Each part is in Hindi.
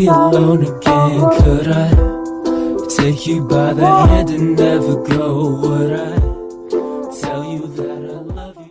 be alone again? Could I take you by the hand and never go? Would I tell you that I love you?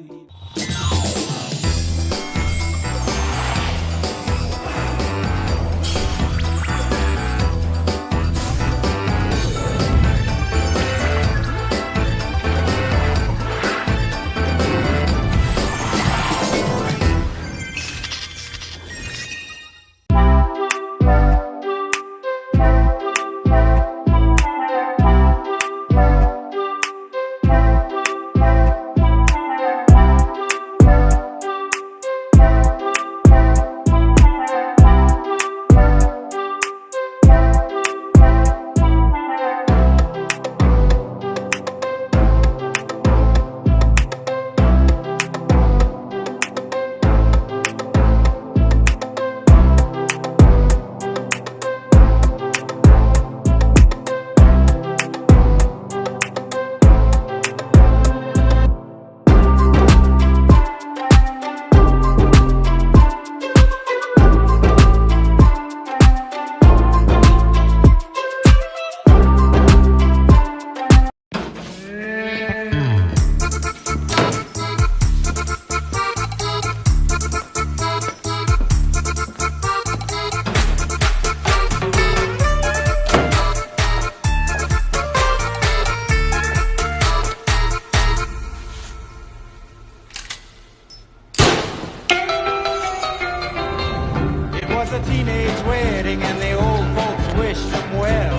A teenage wedding and the old folks wished them well.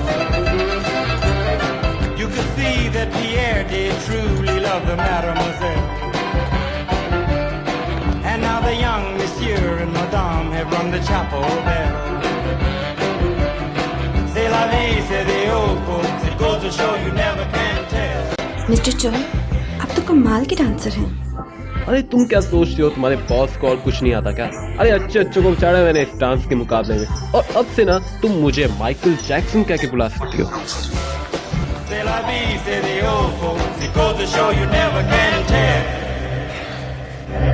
You could see that Pierre did truly love the mademoiselle. And now the young monsieur and madame have rung the chapel bell. C'est la vie, say the old folks. It goes to show you never can tell. Mister Choi, आप तो कमाल के डांसर हैं। अरे तुम क्या सोचती हो, तुम्हारे बॉस को और कुछ नहीं आता क्या? अरे अच्छे अच्छे को बेचारा मैंने इस डांस के मुकाबले में, और अब से ना तुम मुझे माइकल जैक्सन कह के बुला सकती हो।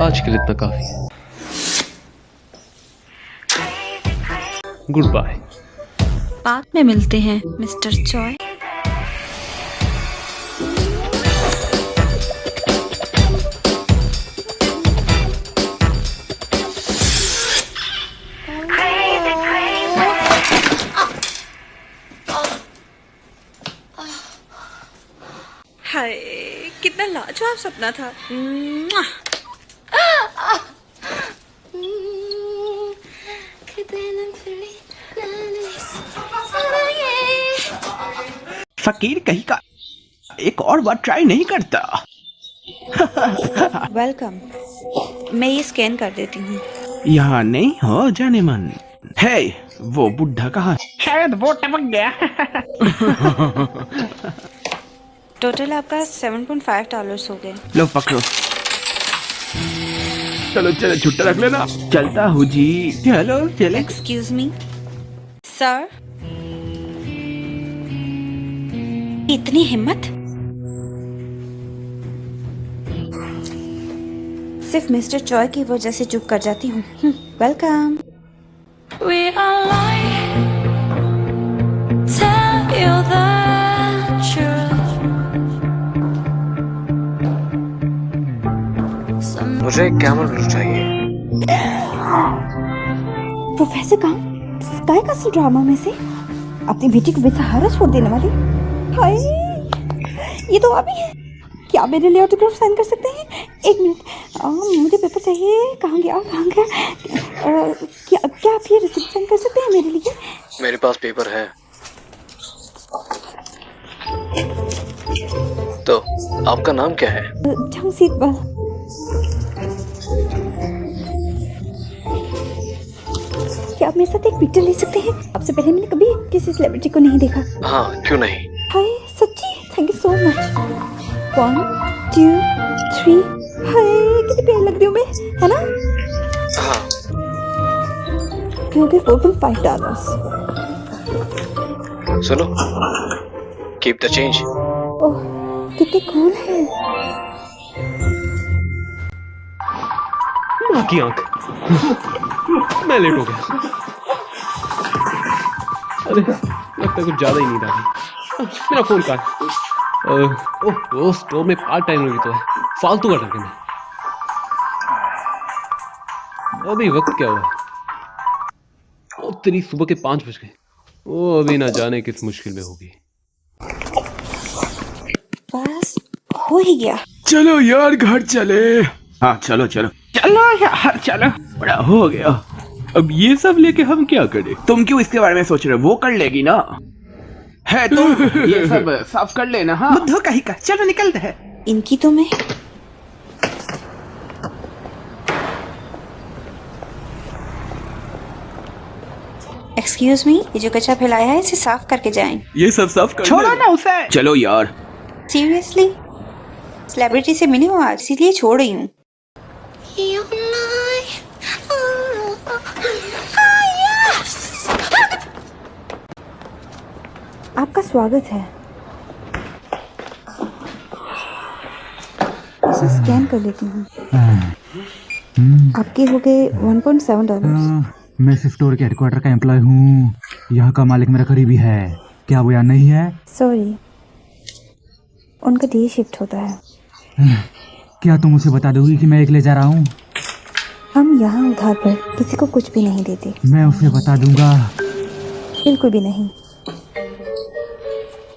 आज के लिए इतना काफी है। Goodbye. बाद में मिलते हैं मिस्टर चॉय। हाय, कितना लाजवाब सपना था। फकीर कहीं का एक और बार ट्राई नहीं करता। वेलकम, मैं ये स्कैन कर देती हूँ। यहाँ नहीं हो जाने मन। हे, वो बुढ़ा कहाँ? शायद वो टपक गया। टोटल आपका $7.5 हो गए। लो पकड़ो। चलो चलो छुट्टा रख लेना। चलता हूँ जी। चलो चले। एक्सक्यूज मी सर, इतनी हिम्मत? सिर्फ मिस्टर चॉय की वजह से चुप कर जाती हूँ। वेलकम। मुझे कैमल चाहिए। प्रोफेसर कहाँ? स्काई कासल ड्रामा में से अपनी बेटी को बेसहारा छोड़ देने वाली। हाय, ये तो अभी है। क्या मेरे लिए ऑटोग्राफ साइन कर सकते हैं? एक मिनट, मुझे पेपर चाहिए। कहाँ गया? क्या आप ये रिसिप्ट साइन कर सकते हैं मेरे लिए? मेरे पास पेपर है। तो आपका नाम क्या है? जंगजीत बल। क्या आप मेरे साथ एक पिक्चर ले सकते हैं? आपसे पहले मैंने कभी किसी सेलिब्रिटी को नहीं देखा। हाँ, क्यों नहीं? हाय, सच्ची? Thank you so much. 1 2 3। हाय, कितनी प्यारी लग रही हूँ मैं, है ना? हाँ। $4.5। सुनो, कीप द चेंज। ओह, कितने कूल है। माँ की आंख। मैं लेट हो गया। अरे लगता है कुछ ज्यादा ही नींद आ गई। मेरा फोन कहाँ है? ओह स्टोर में पार्ट टाइम लगी तो है, फालतू का टर्कन है। अभी वक्त क्या हुआ? ओ तेरी सुबह के 5 बज गए। ओ अभी ना जाने किस मुश्किल में होगी। बस हो ही गया। चलो यार घर चले। हाँ चलो चलो चलो यार चलो, बड़ा हो गया। अब ये सब लेके हम क्या करें? तुम क्यों इसके बारे में सोच रहे हो? वो कर लेगी ना। है तुम ये सब साफ कर लेना। हाँ बुद्धू कहीं का, चलो निकलते हैं। इनकी तो मैं एक्सक्यूज मी, ये जो कचरा फैलाया है इसे साफ करके जाएं। ये सब साफ कर छोड़ो ना उसे। चलो यार। सीरियसली सेलिब्रिटी से मिली हूँ आज, इसीलिए छोड़ रही हूँ। आपका स्वागत है। इसे स्कैन कर लेती हूँ। आपके हो गए $1.7। मैं इस स्टोर के हेडक्वार्टर का एम्प्लॉय हूँ। यहाँ का मालिक मेरा करीबी है। क्या वो यहाँ नहीं है? सॉरी, उनका डे शिफ्ट होता है। क्या तुम उसे बता दोगी कि मैं एक ले जा रहा हूँ? हम यहाँ उधार पर किसी को कुछ भी नहीं देते। मैं उसे बता दूंगा। बिल्कुल भी नहीं।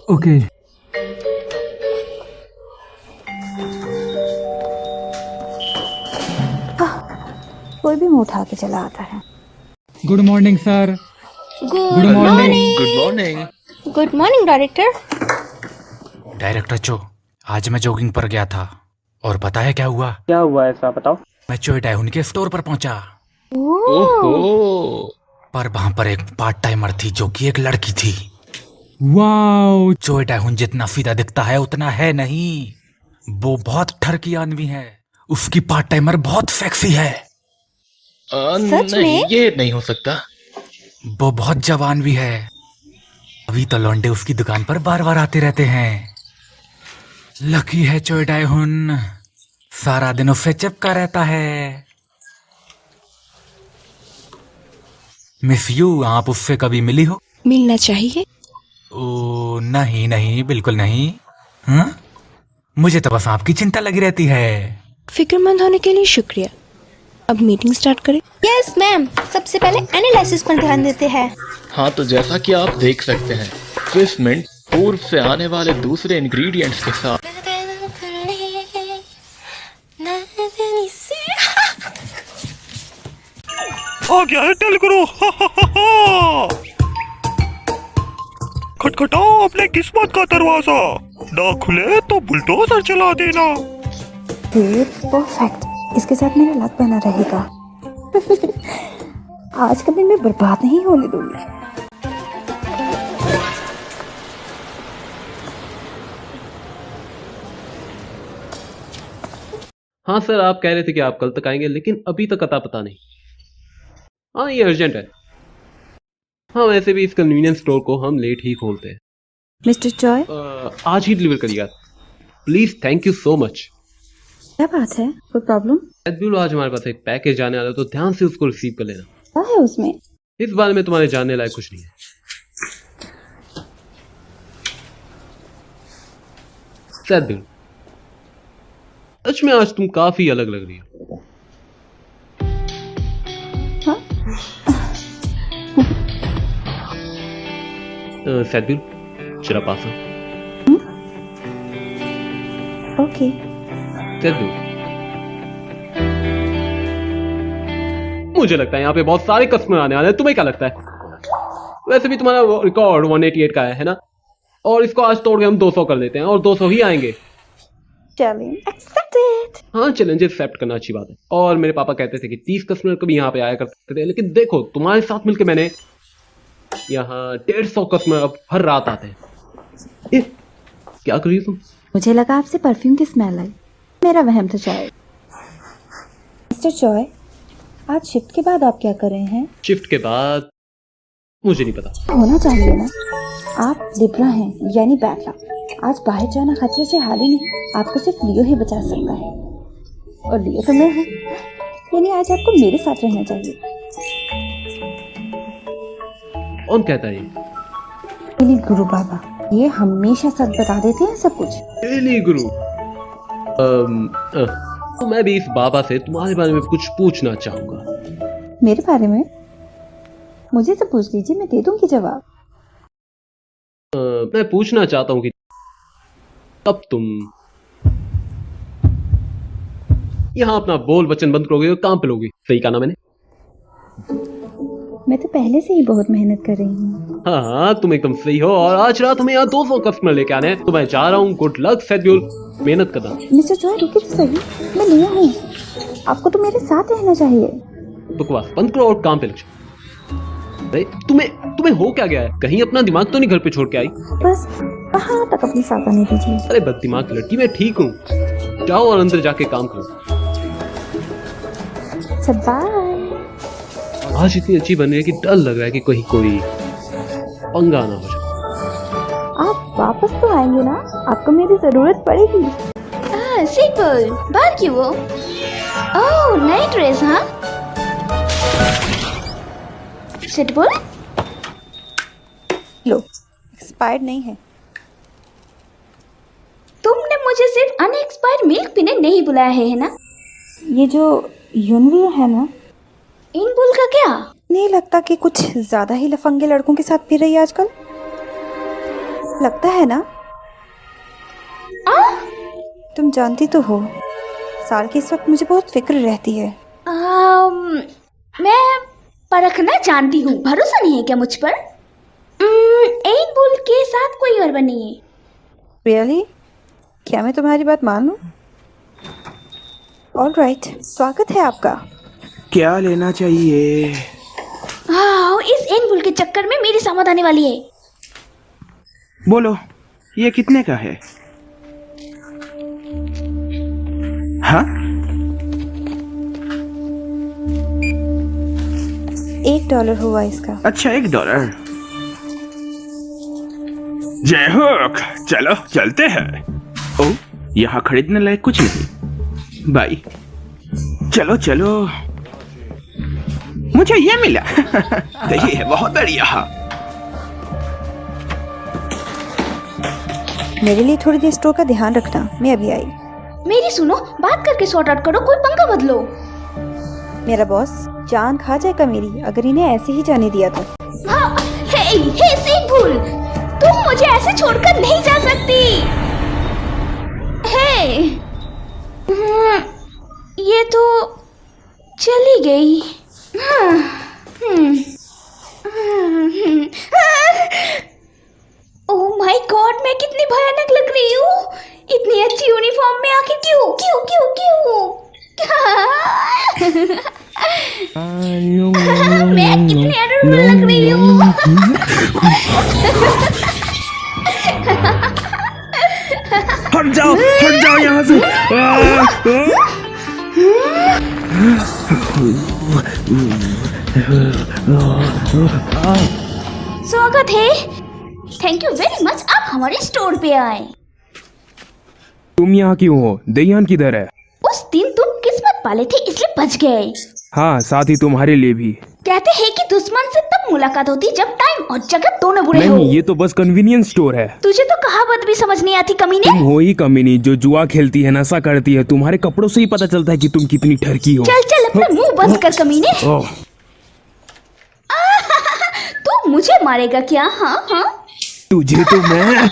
ओके। कोई भी मुंह उठा के चला आता है। Good morning sir. Good morning. Good morning director. Director चो, आज मैं जॉगिंग पर गया था और पता है क्या हुआ? क्या हुआ ऐसा बताओ। मैं चोई टाइहून के स्टोर पर पहुंचा। ओहो। पर वहां पर एक पार्ट टाइमर थी जो कि एक लड़की थी। वाओ। चोई टाइहून जितना सीधा दिखता है उतना है नहीं, वो बहुत ठरकी आदमी है। उसकी पार्ट टाइमर बहुत सेक्सी है। सच में? ये नहीं हो सकता। वो बहुत जवान भी है। अभी तो लौंडे उसकी दुकान पर बार बार आते रहते हैं। लकी है चोई टाइहून, सारा दिन उससे चिपका रहता है। मिस यू, आप उससे कभी मिली हो? मिलना चाहिए। ओ नहीं नहीं, बिल्कुल नहीं। हाँ? मुझे तो बस आपकी चिंता लगी रहती है। फिक्रमंद होने के लिए शुक्रिया। अब मीटिंग स्टार्ट करें। Yes ma'am. सबसे पहले एनालिसिस पर ध्यान देते हैं। हाँ, तो जैसा कि आप देख सकते हैं, फिश मिंट पूर्व से आने वाले दूसरे इंग्रेडिएंट्स के साथ आ गया है टेलगुरु। खटखटाओ अपने किस्मत का दरवाजा, ना खुले तो बुलडोजर चला देना। परफेक्ट, इसके साथ मेरा लक बना रहेगा। आज कभी मैं बर्बाद नहीं होने दूंगी। हाँ सर, आप कह रहे थे कि आप कल तक आएंगे, लेकिन अभी तक अता पता नहीं। हाँ ये अर्जेंट है। हाँ वैसे भी इस कन्वीनियंस स्टोर को हम लेट ही खोलते हैं। मिस्टर चॉय, आज ही डिलीवर करिएगा please. Thank you so much. क्या बात है, कोई प्रॉब्लम? आज हमारे पास एक पैकेज आने वाला है, तो ध्यान से उसको रिसीव कर लेना। क्या है उसमें? इस बारे में तुम्हारे जानने लायक कुछ नहीं है। सैदुल, सच में आज तुम काफी अलग लग रही हो। सैदुल, जरा पास आओ। ओके। सैदुल, मुझे लगता है यहाँ पे बहुत सारे कस्टमर आने वाले हैं। तुम्हें क्या लगता है? वैसे भी तुम्हारा रिकॉर्ड 188 का है ना, और इसको आज तोड़ के हम 200 कर देते हैं, और 200 ही आएंगे। Challenge accepted. हाँ, चैलेंज एक्सेप्ट करना अच्छी बात है। और मेरे पापा कहते थे कि 30 कस्टमर कभी यहाँ पे आया करते थे, लेकिन देखो तुम्हारे साथ मिलकर मैंने यहाँ 150 कस्टमर अब हर रात आते हैं। क्या कर रही हो तुम? मुझे लगा आपसे परफ्यूम की स्मेल आई, मेरा वहम था शायद। मिस्टर चॉय, आज शिफ्ट के बाद आप क्या कर रहे हैं? शिफ्ट के बाद मुझे नहीं पता। होना चाहिए ना, आप लिब्रा हैं यानी बैड लक। आज बाहर जाना खतरे से हाल ही नहीं, आपको सिर्फ लियो ही बचा सकता है, और लियो तो मैं हूँ, यानी आज आपको मेरे साथ रहना चाहिए। कौन कहता है? गुरु बाबा, ये हमेशा सच बता देते हैं सब कुछ। रियली गुरु? तो मैं भी इस बाबा से तुम्हारे बारे में कुछ पूछना चाहूंगा। मेरे बारे में? मुझे से पूछ लीजिए, मैं दे दूंगी जवाब। मैं पूछना चाहता हूँ कि कब तुम यहाँ अपना बोल वचन बंद करोगे और काम पे लोगे? सही कहा ना मैंने? मैं तो पहले से ही बहुत मेहनत कर रही हूँ। हाँ हाँ, तुम एकदम सही हो। और आज रात हमें यहाँ 200 कस्टमर लेके आने हैं, तो मैं चाह रहा हूँ गुड लक शेड्यूल, मेहनत करना। मिस्टर जॉय रुकिए तो सही, मैं लिया हूँ, आपको तो मेरे साथ रहना चाहिए। बकवास बंद करो और काम पे लग जाओ। अरे तुम्हें हो क्या गया है? कहीं अपना दिमाग तो नहीं घर पे छोड़ के आई? बस कहाँ तक अपनी साथ आने दीजिए। अरे बददिमाग लड़की, मैं ठीक हूँ। जाओ और अंदर जाके काम करो। बाय। आज इतनी अच्छी बन रही है कि डर लग रहा है कि कहीं कोई पंगा ना हो जाए। आप वापस तो आएंगे ना? आपको मेरी जरूरत पड़ेगी। सिंपल बाहर क्यों वो? ओह नई ड्रेस, हाँ? सिंपल लो, एक्सपायर्ड नहीं है। तुमने मुझे सिर्फ अनएक्सपायर्ड मिल्क पीने नहीं बुलाया है ना? ये जो यूनिविया है ना, इनबुल का क्या? नहीं लगता कि कुछ ज्यादा ही लफंगे लड़कों के साथ फिर रही है आजकल? लगता है ना? तुम जानती तो हो, साल के इस वक्त मुझे बहुत फिक्र रहती है। मैं परखना जानती हूँ, भरोसा नहीं है क्या मुझ पर? इनबुल के साथ कोई और नहीं है। रियली? क्या मैं तुम्हारी बात मान लूं? ऑल राइट, स्वागत है आपका। क्या लेना चाहिए? इस इनबुल के चक्कर में मेरी समझ आने वाली है। बोलो, ये कितने का है? हाँ? $1 हुआ इसका। अच्छा, $1। जय हो, चलो चलते हैं। ओ, यहाँ खरीदने लायक कुछ नहीं। बाय। चलो चलो, मुझे ये मिला। सही है, बहुत बढ़िया। मेरे लिए थोड़ी देर स्टोर का ध्यान रखना, मैं अभी आई। मेरी सुनो, बात करके सॉर्ट आउट करो, कोई पंगा बदलो। मेरा बॉस जान खा जाएगा मेरी अगर इन्हें ऐसे ही जाने दिया तो। हे सिंपल, तुम मुझे ऐसे छोड़कर नहीं जा सकती। ये तो चली गई। ओह माय गॉड, मैं कितनी भयानक लग रही हूँ। इतनी अच्छी यूनिफॉर्म में आखिर क्यों? मैं कितनी एडोरेबल लग रही हूँ। हट जाओ यहाँ से। स्वागत है, थैंक यू वेरी मच, आप हमारे स्टोर पे आए। तुम यहाँ क्यों हो? देयान किधर है? उस दिन तुम किस्मत वाले थे इसलिए बच गए। हाँ, साथ ही तुम्हारे लिए भी। कहते हैं कि दुश्मन से तब मुलाकात होती जब टाइम और जगह दोनों बुरे हो। नहीं, ये तो बस कन्वीनियंस स्टोर है। तुझे तो कहावत भी समझ नहीं आती कमीने। तुम हो ही कमीनी जो जुआ खेलती है, नशा करती है। तुम्हारे कपड़ों से ही पता चलता है कि तुम कितनी ठरकी हो। चल अपना मुंह बंद कर कमीने। तू मुझे मारेगा क्या? हाँ तुझे तो मैं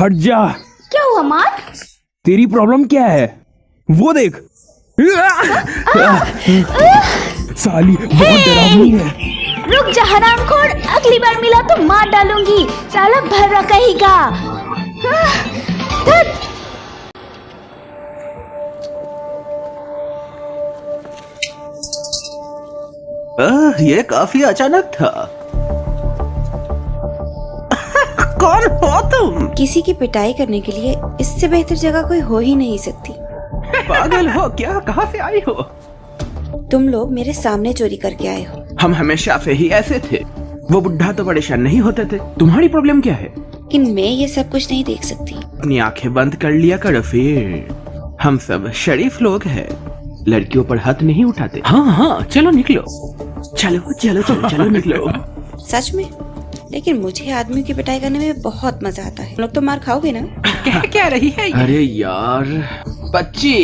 हट जा। क्या हुआ मार? तेरी प्रॉब्लम क्या है? वो देख। साली बहुत डरावनी है। रुक जा हरामखोर, अगली बार मिला तो मार डालूंगी, साला भर्रा कहेगा। ये काफी अचानक था। कौन हो तुम? किसी की पिटाई करने के लिए इससे बेहतर जगह कोई हो ही नहीं सकती। पागल हो क्या? कहाँ से आई हो? तुम लोग मेरे सामने चोरी करके आए हो। हम हमेशा से ही ऐसे थे। वो बुढ़ा तो परेशान नहीं होते थे। तुम्हारी प्रॉब्लम क्या है? लेकिन मैं ये सब कुछ नहीं देख सकती। अपनी आंखें बंद कर लिया करो फिर। हम सब शरीफ लोग हैं, लड़कियों पर हाथ नहीं उठाते। हाँ चलो निकलो, चलो निकलो। सच में? लेकिन मुझे आदमियों की पिटाई करने में बहुत मजा आता है। लोग तो मार खाओगे ना? क्या रही है? अरे यार बच्ची,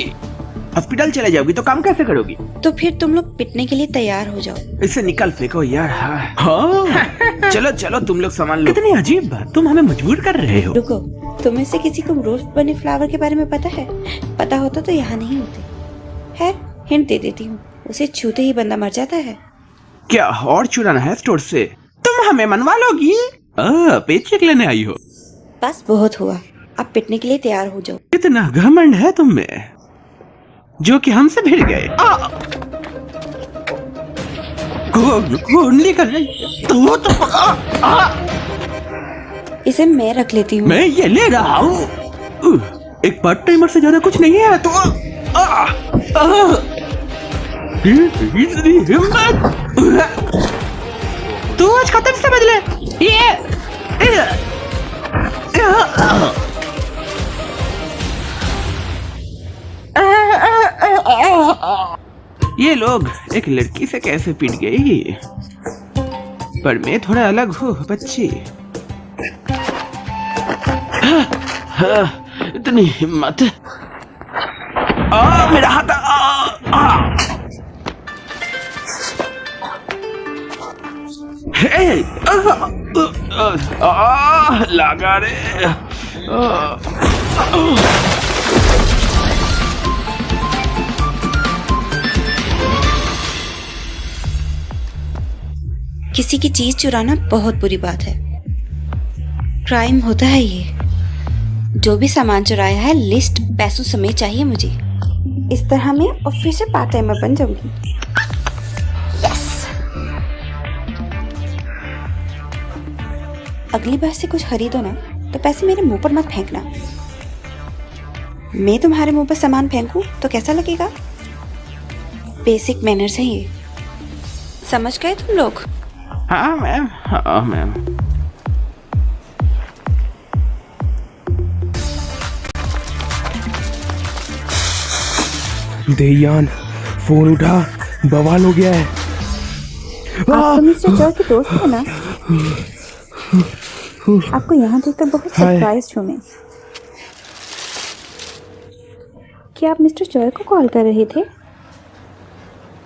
हॉस्पिटल चले जाओगी तो काम कैसे करोगी? तो फिर तुम लोग पिटने के लिए तैयार हो जाओ। इससे निकल फेंको यार। हाँ। चलो चलो तुम लोग सामान लो। कितनी अजीब बात, तुम हमें मजबूर कर रहे हो। रुको, तुम्हें से किसी को रोस्ट बने फ्लावर के बारे में पता है? पता होता तो यहाँ नहीं होते। है, हिंट दे देती हूँ, उसे छूते ही बंदा मर जाता है। क्या और चुराना है स्टोर से? तुम हमें मनवा लोगी? पेचेक लेने आई हो? बस बहुत हुआ, अब पिटने के लिए तैयार हो जाओ। कितना घमंड है तुम में, जो कि हमसे भिड़ गए। कुंडली कर रही तो इसे मैं रख लेती हूँ। मैं ये ले रहा हूँ। एक पार्ट टाइमर से ज्यादा कुछ नहीं है। तो इतनी हिम्मत, तू आज खत्म समझ ले। ये लोग एक लड़की से कैसे पिट गई? पर मैं थोड़ा अलग हूँ बच्ची। इतनी हिम्मत। मेरा हाथ। लगा रे। किसी की चीज चुराना बहुत बुरी बात है, क्राइम होता है ये। जो भी सामान चुराया है लिस्ट पैसों समेत चाहिए मुझे। इस तरह मैं ऑफिशियल पार्ट टाइमर बन जाऊंगी। यस। अगली बार से कुछ खरीदो ना तो पैसे मेरे मुंह पर मत फेंकना। मैं तुम्हारे मुंह पर सामान फेंकूं तो कैसा लगेगा? बेसिक मैनर्स है ये, समझ गए तुम लोग? हाँ मैम, हाँ मैम। देयान, फोन उठा, बवाल हो गया है। आप तो मिस्टर जॉय के दोस्त हैं ना? आपको यहाँ देखकर बहुत सरप्राइज हूँ मैं। क्या आप मिस्टर जॉय को कॉल कर रहे थे?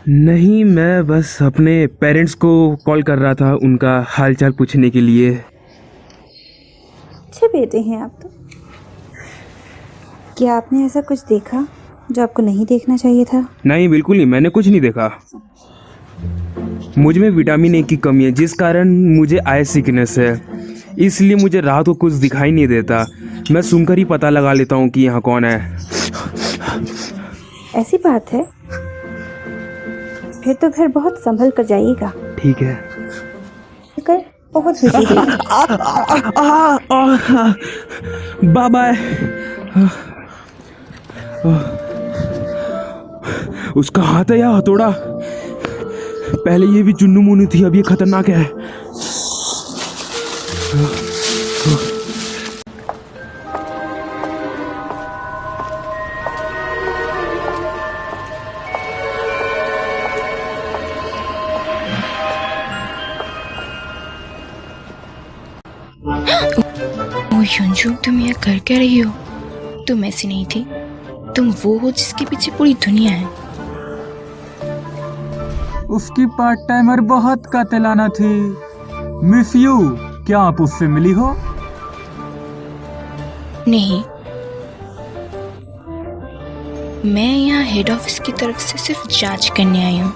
नहीं, मैं बस अपने पेरेंट्स को कॉल कर रहा था, उनका हालचाल पूछने के लिए। अच्छे बेटे हैं आप तो। क्या आपने ऐसा कुछ देखा जो आपको नहीं देखना चाहिए था? नहीं, बिल्कुल नहीं, मैंने कुछ नहीं देखा। मुझ में विटामिन ए की कमी है, जिस कारण मुझे आई सिकनेस है, इसलिए मुझे रात को कुछ दिखाई नहीं देता। मैं सुनकर ही पता लगा लेता हूँ कि यहाँ कौन है। ऐसी बात है, फिर तो घर बहुत संभल कर जाइएगा। ठीक है। कर बहुत खुशी हुई। Bye bye. उसका हाथ है या हथौड़ा? पहले ये भी चुन्नू मुन्नू थी, अब ये खतरनाक है। युंजू, तुम यहाँ कर क्या रही हो? तुम ऐसी नहीं थी, तुम वो हो जिसके पीछे पूरी दुनिया है। उसकी पार्ट टाइमर बहुत कातिलाना थी। मिस यू, क्या आप उससे मिली हो? नहीं, मैं यहाँ हेड ऑफिस की तरफ से सिर्फ जांच करने आई हूँ।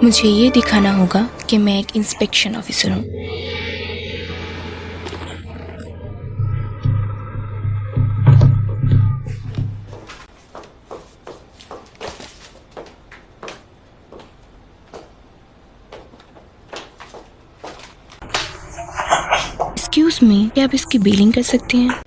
मुझे ये दिखाना होगा कि मैं एक इंस्पेक्शन ऑफिसर हूँ। एक्सक्यूज मी, क्या आप इसकी बिलिंग कर सकती हैं?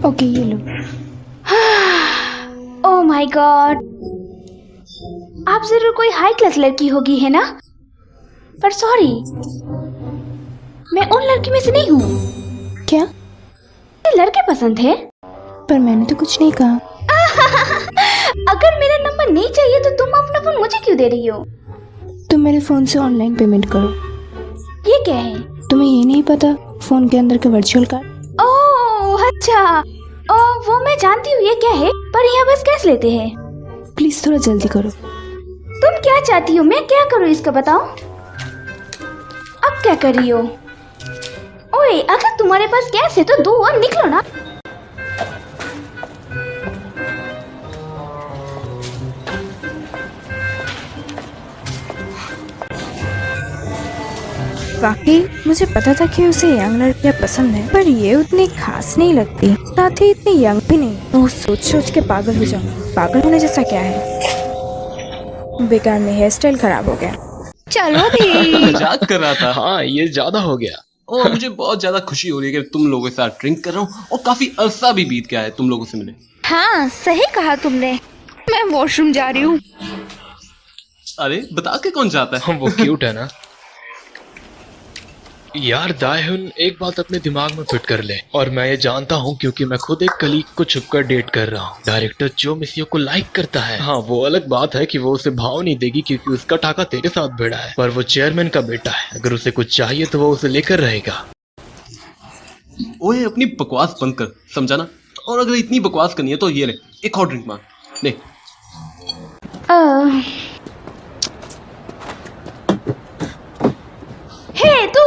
ओके ये लो। ओह माय गॉड, आप जरूर कोई हाई क्लास लड़की होगी, है ना? पर सॉरी, मैं उन लड़की में से नहीं हूँ। क्या? मुझे लड़के पसंद है। पर मैंने तो कुछ नहीं कहा। अगर मेरा नंबर नहीं चाहिए तो तुम अपना फोन मुझे क्यों दे रही हो? तुम मेरे फोन से ऑनलाइन पेमेंट करो। ये क्या है? तुम्हें ये नहीं पता फोन के अंदर का वर्चुअल कार्ड? ओह अच्छा, वो मैं जानती हूँ ये क्या है, पर यहाँ बस कैश लेते हैं। प्लीज थोड़ा जल्दी करो। तुम क्या चाहती हो, मैं क्या करूँ इसका बताओ? अब क्या कर रही हो? ओए, अगर तुम्हारे पास कैश है तो दो और निकलो ना। वाकई मुझे पता था कि उसे यंग लड़कियां पसंद है, पर ये उतनी खास नहीं लगती, साथ ही इतनी यंग भी नहीं। वो सोच सोच के पागल हो जाऊँ। पागल होने जैसा क्या है? बेकार में हेयर स्टाइल खराब हो गया। चलो भी। मजाक कर रहा था। हाँ, ये ज्यादा हो गया। और मुझे बहुत ज्यादा खुशी हो रही है कि तुम लोगों के साथ ड्रिंक कर रहा हूँ और काफी अरसा भी बीत गया है तुम लोगों से मिले। हाँ सही कहा तुमने। मैं वॉशरूम जा रही हूँ। अरे बता के कौन जाता है? वो क्यूट है ना यार। दायहुन, एक बात अपने दिमाग में फिट कर ले, और मैं ये जानता हूँ क्योंकि मैं खुद एक कलीग को छुपकर डेट कर रहा हूँ। डायरेक्टर जो मिसियो को लाइक करता है। हाँ, वो अलग बात है कि वो उसे भाव नहीं देगी क्योंकि उसका टाका तेरे साथ भिड़ा है, पर वो चेयरमैन का बेटा है। अगर उसे कुछ चाहिए तो वो उसे लेकर रहेगा। ओए अपनी बकवास बंद कर, समझा ना? और अगर इतनी बकवास करनी है तो ये ले, एक और ड्रिंक मांग ले। हे तू,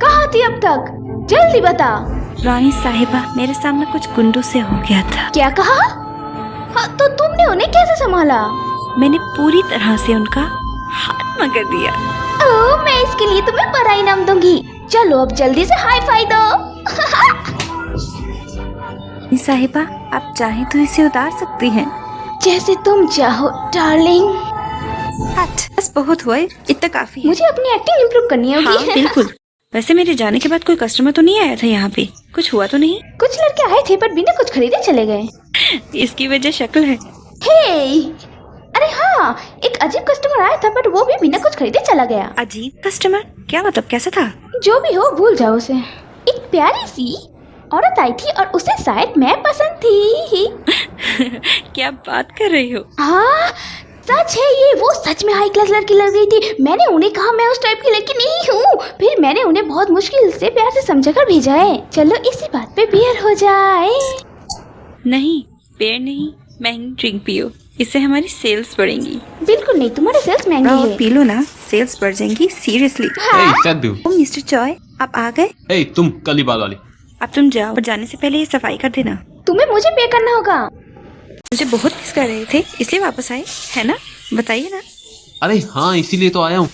कहाँ थी अब तक? जल्दी बता। रानी साहिबा, मेरे सामने कुछ गुंडों से हो गया था। क्या कहा? हाँ, तो तुमने उन्हें कैसे संभाला? मैंने पूरी तरह से उनका हाथ मगर दिया। ओह, मैं इसके लिए तुम्हें बड़ा इनाम दूंगी। चलो अब जल्दी से हाई फाई दो। साहिबा, आप चाहें तो इसे उतार सकती हैं। जैसे तुम चाहो डार्लिंग। बस बहुत हुआ है, इतना काफी है। मुझे अपनी एक्टिंग इम्प्रूव करनी होगी। हाँ, बिल्कुल। वैसे मेरे जाने के बाद कोई कस्टमर तो नहीं आया था यहाँ पे? कुछ हुआ तो नहीं? कुछ लड़के आए थे पर बिना कुछ खरीदे चले गए। इसकी वजह शक्ल है। हे, अरे हाँ, एक अजीब कस्टमर आया था पर वो भी बिना कुछ खरीदे चला गया। अजीब कस्टमर? क्या मतलब, कैसा था? जो भी हो, भूल जाओ उसे। एक प्यारी सी औरत आई थी और उसे शायद मैं पसंद थी। क्या बात कर रही हो? हाँ सच है ये। वो सच में हाई क्लास लड़की लग गई थी। मैंने उन्हें कहा मैं उस टाइप की लड़की नहीं हूँ। फिर मैंने उन्हें बहुत मुश्किल से प्यार से समझाकर भेजा है। चलो इसी बात पे बियर हो जाए। नहीं, बियर नहीं, महंगी ड्रिंक पियो, इससे हमारी सेल्स बढ़ेंगी। बिल्कुल नहीं, तुम्हारी सेल्स महंगी है। पी लो ना, सेल्स बढ़ जाएंगी। सीरियसली। मिस्टर चॉय, आप आ गए? तुम काली बाल वाली, अब तुम जाओ और जाने से पहले ये सफाई कर देना। तुम्हें मुझे पे करना होगा। मुझे बहुत मिस कर रहे थे इसलिए वापस आए, है ना? बताइए ना। अरे हाँ, इसीलिए तो आया हूँ।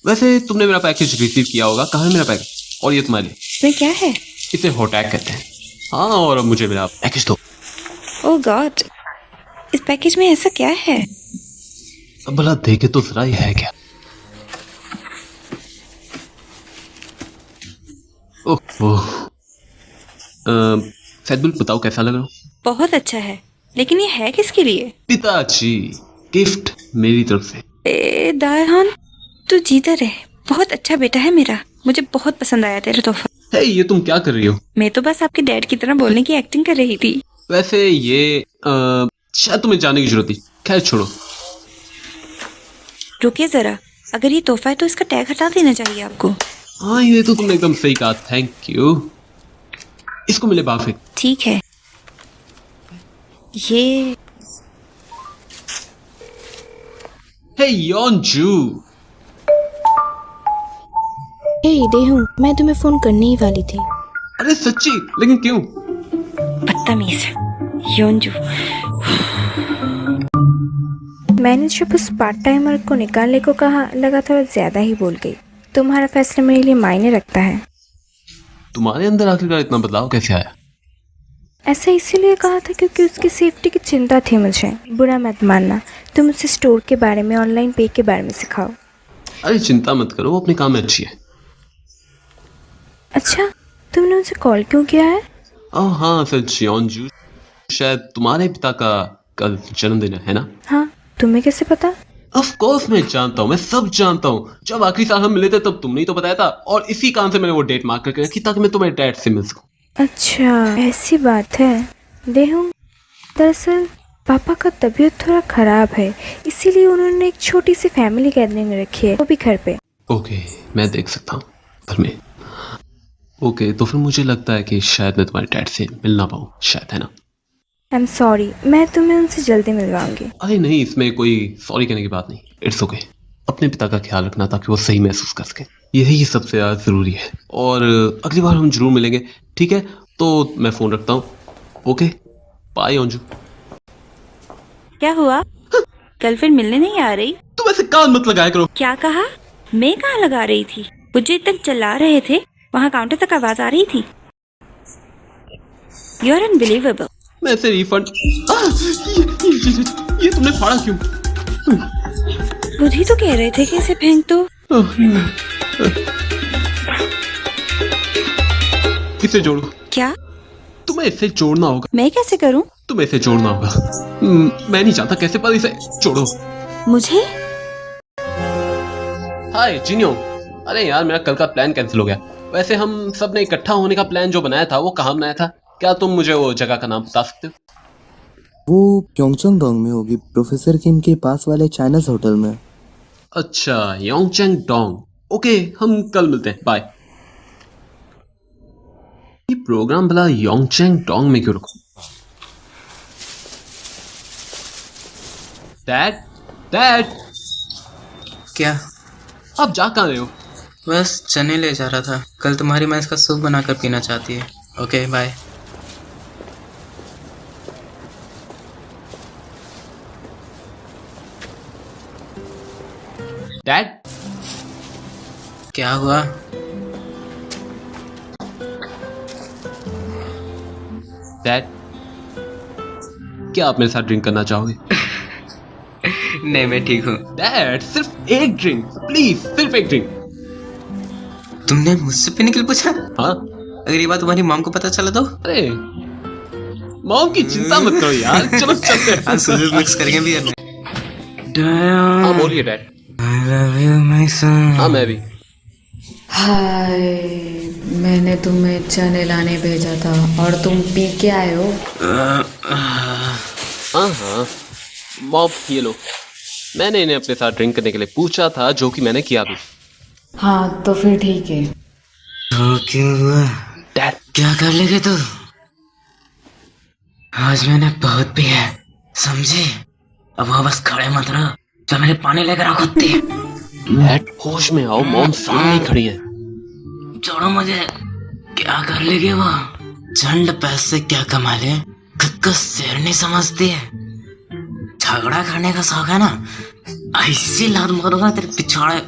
वैसे तुमने मेरा पैकेज रिसीव किया होगा। कहाँ है मेरा पैकेज? और ये तुम्हारे लिए। इसमें क्या है? इसे होटैग कहते हैं। हाँ, और अब मुझे मेरा पैकेज दो। ओह गॉड, इस पैकेज में ऐसा क्या है? अब भला देखे तो जरा, ये है क्या? ओह, सैदुल बताओ कैसा लग रहा हूँ? बहुत अच्छा है, लेकिन ये है किसके लिए? पिताजी, गिफ्ट मेरी तरफ से। दायहान, तू जीता रहे। बहुत अच्छा बेटा है मेरा। मुझे बहुत पसंद आया तेरा तोहफा। ये तुम क्या कर रही हो? मैं तो बस आपके डैड की तरह बोलने की एक्टिंग कर रही थी। वैसे ये शायद तुम्हें जाने की जरूरत थी। खैर छोड़ो। रुकिए जरा, अगर ये तोहफा है तो इसका टैग हटा देना चाहिए आपको। हाँ, ये तो तुमने एकदम सही कहा। Thank you. इसको मिले बाफिक। ठीक है। ये योंजू। देहूं, मैं तुम्हें फोन करने ही वाली थी। अरे सच्ची? लेकिन क्यों? बदतमीज योंजू। मैंने जब उस पार्ट टाइमर को निकालने को कहा, लगा थोड़ा ज्यादा ही बोल गई। तुम्हारा फैसला मेरे लिए मायने रखता है। तुम्हारे अंदर आखिरकार इतना बदलाव कैसे आया? ऐसा इसीलिए कहा था क्योंकि उसकी सेफ्टी की चिंता थी मुझे। बुरा मत मानना, तुम उसे स्टोर के बारे में, ऑनलाइन पे के बारे में सिखाओ। अरे चिंता मत करो, वो अपने काम में अच्छी है। अच्छा, तुमने उनसे कॉल क्यों किया है? हाँ सच योंजू, शायद तुम्हारे पिता का कल जन्मदिन है ना? हाँ, तुम्हें कैसे पता? ऑफ कोर्स मैं जानता हूँ, मैं सब जानता हूँ। जब आखिरी साल हम मिले थे तब तुमने ही तो बताया था, और इसी काम से मैंने वो डेट मार्क करके रखी ताकि मैं तुम्हारे डैड से मिल सकूं। अच्छा, ऐसी बात है। देहूँ, दरअसल पापा का तबीयत थोड़ा खराब है, इसीलिए उन्होंने एक छोटी सी फैमिली गैदरिंग रखी है, वो भी घर पे। ओके, मैं देख सकता हूँ घर में। ओके, तो फिर मुझे लगता है कि शायद मैं तुम्हारे डैड से मिल ना पाऊँ, शायद, है ना? आई एम सॉरी, मैं तुम्हें उनसे जल्दी मिलवाऊंगी। अरे नहीं, इसमें कोई सॉरी कहने की बात नहीं। It's okay. अपने पिता का ख्याल रखना ताकि वो सही महसूस कर सके, यही सबसे ज़्यादा ज़रूरी है। और अगली बार हम जरूर मिलेंगे, ठीक है? तो मैं फ़ोन रखता हूँ। Okay, bye Anju. क्या हुआ? कल फिर मिलने नहीं आ रही? तुम ऐसे कान मत लगाया करो। क्या कहा? मैं कहाँ लगा रही थी? मुझे इतना चिल्ला रहे थे, वहाँ काउंटर तक आवाज आ रही थी। You are unbelievable. मैं से रिफंड। ये तुमने फाड़ा क्यों? खुद ही तो कह रहे थे कि इसे फेंक दो। इसे जोड़ो। क्या? तुम्हें इसे जोड़ना होगा। मैं कैसे करूं? तुम्हें इसे जोड़ना होगा। मैं नहीं जानता कैसे, पर इसे जोड़ो। मुझे? हाय जिनियो। अरे यार, मेरा कल का प्लान कैंसिल हो गया। वैसे हम सब ने इकट्ठा होने का प्लान जो बनाया था वो कहाँ बनाया था? क्या तुम मुझे वो जगह का नाम बता सकते हो? वो प्योंगचंग डोंग में होगी, प्रोफेसर किम के पास वाले चाइनाज होटल में। अच्छा, योंगचैंग डोंग। ओके, हम कल मिलते हैं, बाय। ये प्रोग्राम भला योंगचैंग डोंग में क्यों रखूं? डैड क्या? आप जा कहाँ रहे हो? बस चने ले जा रहा था। कल तुम्हारी माँ इसका सूप बनाकर पीना चाहती है। Okay, bye. डैड? क्या हुआ? डैड, क्या आप मेरे साथ ड्रिंक करना चाहोगे? नहीं, मैं ठीक हूँ। डैड, सिर्फ एक ड्रिंक प्लीज, सिर्फ एक ड्रिंक। तुमने मुझसे पीने के लिए पूछा? हाँ। अगर ये बात तुम्हारी मॉम को पता चला तो? अरे मॉम की चिंता मत करो यार, चलो चलते हैं। सूरज मिक्स करेंगे भी यार। हाँ बोलिए dad. I love you, my son. हाँ मैं भी। हाय, मैंने तुम्हें चने लाने भेजा था और तुम पी के आए हो। हाँ, मॉम ये लो। मैंने इन्हें अपने साथ ड्रिंक करने के लिए पूछा था, जो कि मैंने किया भी। हाँ तो फिर ठीक है। तो क्या हुआ? डैड, क्या कर लेगे तू? आज मैंने बहुत पिया है, समझे? अब वो बस खड़े मत रहो, तो मेरे पानी लेकर आओ कुत्ते। डैड होश में आओ, मॉम सामने ही खड़ी है। छोड़ो मुझे। क्या कर लेगे वो? चंड पैसे क्या कमा ले, खुद को शेर नहीं समझती है। झगड़ा करने का शौक है ना, ऐसी लात मारूंगा तेरे पिछवाड़े।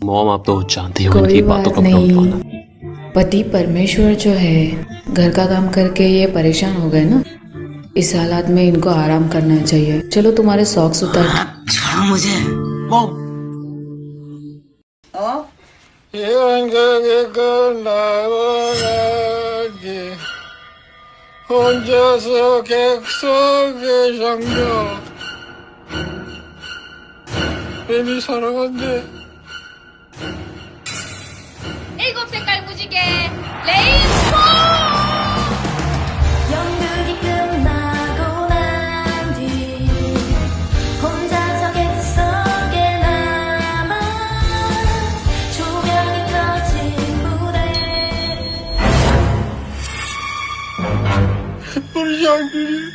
मॉम आप तो जानती हो इनकी कोई बातों बात का नहीं, प्रॉब्लम। पति परमेश्वर जो है, घर का काम करके ये परेशान हो गए ना, इस हालात में इनको आराम करना चाहिए। चलो तुम्हारे सॉक्स उतार। छोड़ो मुझे। मॉम 혼자서 객석에 잠겨 괜히 사랑한대. 7색깔 무지개 레인보우. 연극이 끝나고 난 뒤 혼자서 객석에 남아 조명이 켜진 무대. 우리 장들이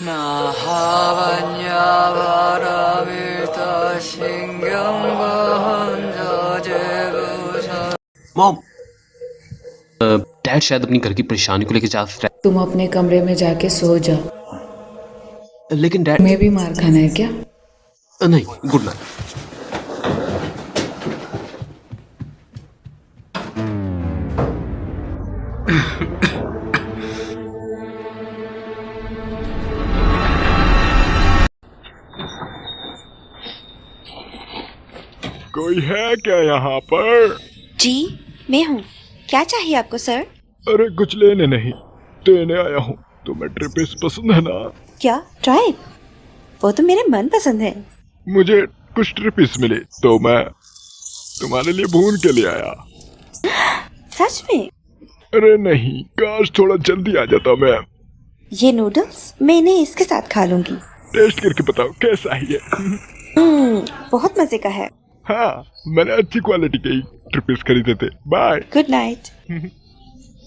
나하반야 바람을 타 신경과 혼자 제구사। मॉम, डैड शायद अपनी घर की परेशानी को लेकर जा। तुम अपने कमरे में जाके सो जाओ। लेकिन डैड, मैं भी मार खाना है क्या? नहीं, गुड नाइट। कोई है क्या यहाँ पर? जी मैं हूँ, क्या चाहिए आपको सर? अरे कुछ लेने नहीं, देने आया हूँ। तुम्हें ट्रिपिस पसंद है ना? क्या ट्राइब? वो तो मेरे मन पसंद है। मुझे कुछ ट्रिपिस मिले तो मैं तुम्हारे लिए भून के ले आया। सच में? अरे नहीं, काश थोड़ा जल्दी आ जाता मैं। ये नूडल्स मैं इन्हें इसके साथ खा लूंगी। टेस्ट करके बताओ कैसा है ये? बहुत मजे का है। हाँ, मैंने अच्छी क्वालिटी के ही ट्रिपिस खरीदे थे। बाय। Good night.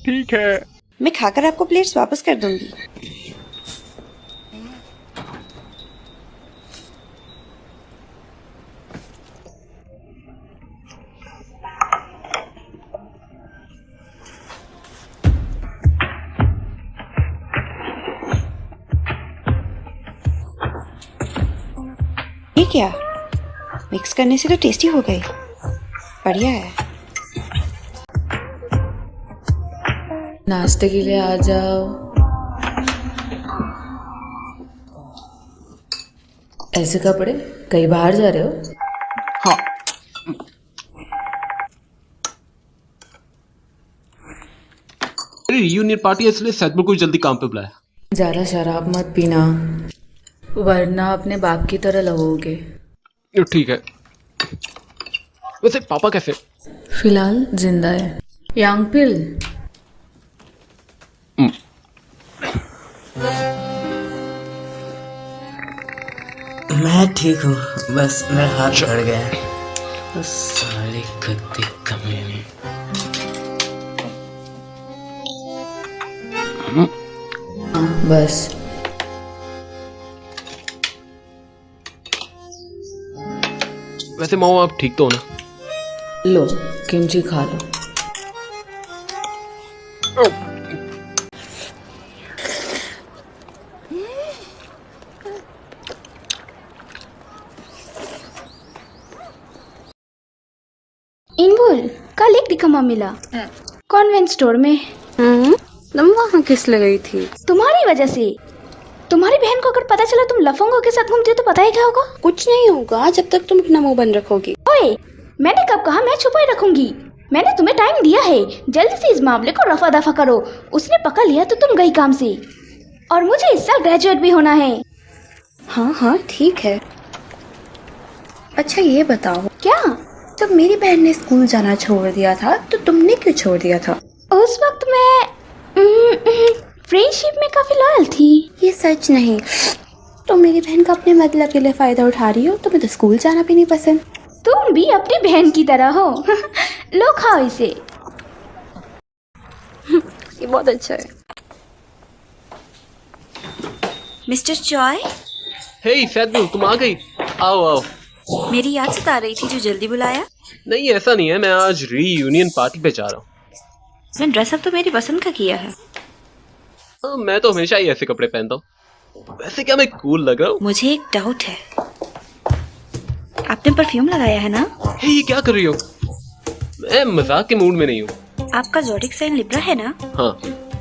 ठीक है। मैं खाकर आपको प्लेट्स वापस कर दूंगी। ये क्या? मिक्स करने से तो टेस्टी हो गई। बढ़िया है। नाश्ते के लिए आ जाओ। ऐसे कपड़े कहीं बाहर जा रहे हो? हाँ। रियूनियन पार्टी है इसलिए सैदपुर को जल्दी काम पे बुलाया। ज्यादा शराब मत पीना वरना अपने बाप की तरह लगोगे। ठीक है। वैसे पापा कैसे? फिलहाल जिंदा है। यांगपिल मैं ठीक हूँ, बस मेरा हाथ चढ़ गया है। उस साले गद्दी कमीने। बस वैसे माओ आप ठीक तो हो ना? लो किमची खा लो। इनबुल कल एक दिखमा मिला कॉन्वेंट स्टोर में। तुम वहाँ किस लिए गई थी? तुम्हारी वजह से। तुम्हारी बहन को अगर पता चला तुम लफंगों के साथ घूमती हो तो पता ही क्या होगा? कुछ नहीं होगा जब तक तुम अपना मुंह बंद रखोगी। ओए, मैंने कब कहा मैं छुपाई रखूंगी? मैंने तुम्हें टाइम दिया है, जल्दी से इस मामले को रफा दफा करो। उसने पकड़ लिया तो तुम गई काम से। और मुझे इस साल ग्रेजुएट भी होना है। हाँ हाँ ठीक है। अच्छा ये बताओ, क्या जब मेरी बहन ने स्कूल जाना छोड़ दिया था तो तुमने क्यों छोड़ दिया था? उस वक्त मैं फ्रेंडशिप में काफी लॉयल थी। ये सच नहीं, तुम मेरी बहन का अपने मतलब के लिए फायदा उठा रही हो। तुम्हें तो स्कूल जाना भी नहीं पसंद। तुम भी अपनी बहन की तरह हो। लो खाओ इसे। ये बहुत अच्छा है। मिस्टर चॉय, हे सैदपुर तुम आ गई। आओ आओ। मेरी याद सता रही थी जो जल्दी बुलाया। नहीं ऐसा नहीं है, मैं आज रीयूनियन पार्टी पे जा रहा हूँ। मैं ड्रेसअप तो मेरी पसंद का किया है। हाँ, मैं तो हमेशा ही ऐसे कपड़े पहनता हूँ। वैसे क्या मैं कूल लग रहा हूँ? मुझे एक डाउट है, आपने परफ्यूम लगाया है ना? हे ये क्या कर रही हो? मैं मजाक के मूड में नहीं हूँ। आपका ज़ोडिक साइन लिब्रा है ना? हाँ।